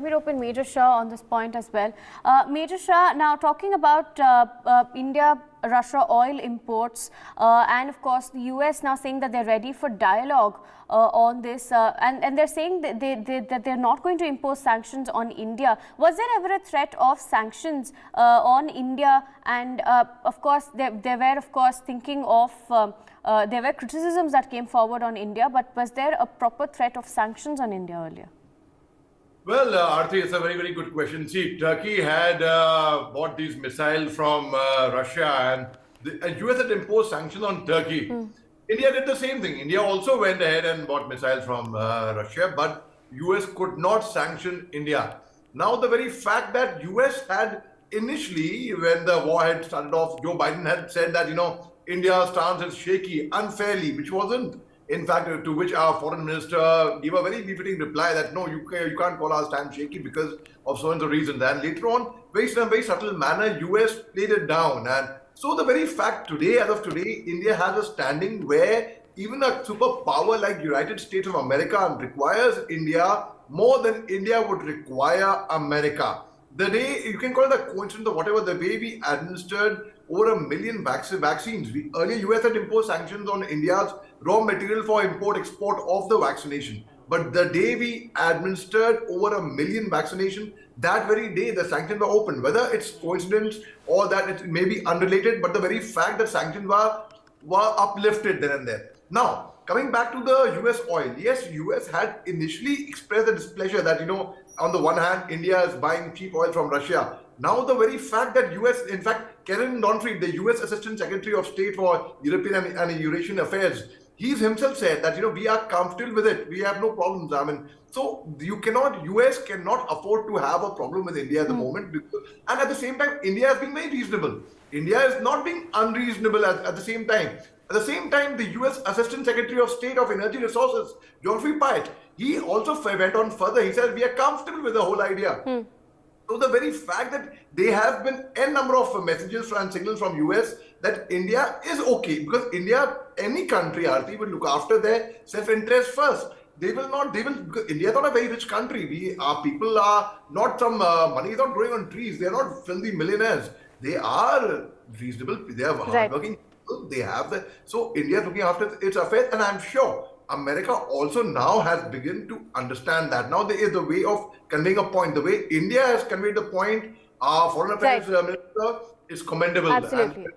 me rope in Major Shah on this point as well. Major Shah, now talking about India-Russia oil imports, and of course the US now saying that they're ready for dialogue on this, and they're saying that they're not going to impose sanctions on India. Was there ever a threat of sanctions on India? And of course, they were of course thinking of, there were criticisms that came forward on India, but was there a proper threat of sanctions on India earlier? Well, Aarti, it's a very, very good question. See, Turkey had bought these missiles from Russia, and the US had imposed sanctions on Turkey. India did the same thing. India also went ahead and bought missiles from Russia, but US could not sanction India. Now, the very fact that US had initially, when the war had started off, Joe Biden had said that, India's stance is shaky, unfairly, which wasn't. In fact, to which our foreign minister gave a very befitting reply that no, you can't call our stand shaky because of so and so reasons. And later on, in a very subtle manner, US played it down. And so the very fact today, as of today, India has a standing where even a superpower like United States of America requires India more than India would require America. The day, you can call it a coincidence or whatever, the way we administered over 1 million vaccines. Earlier, US had imposed sanctions on India's raw material for import-export of the vaccination. But the day we administered over 1 million vaccination, that very day the sanctions were opened. Whether it's coincidence or that it may be unrelated, but the very fact that sanctions were uplifted then and there. Now, coming back to the US oil, yes, US had initially expressed the displeasure that, on the one hand, India is buying cheap oil from Russia. Now, the very fact that US, in fact, Karen Donfried, the US Assistant Secretary of State for European and Eurasian Affairs, he's himself said that, we are comfortable with it. We have no problems. So US cannot afford to have a problem with India at the moment. And at the same time, India has been very reasonable. India is not being unreasonable at the same time. At the same time, the US Assistant Secretary of State of Energy Resources, Geoffrey Pyatt, he also went on further. He said, we are comfortable with the whole idea. So the very fact that there have been a number of messages and signals from US that India is okay, because India, any country, Aarti, will look after their self-interest first. Because India is not a very rich country. Our people are not money is not growing on trees. They are not filthy millionaires. They are reasonable. They are hardworking people. They have so India is looking after its affairs, and I'm sure America also now has begun to understand that. Now there is a way of conveying a point. The way India has conveyed the point, our foreign affairs minister is commendable. Absolutely.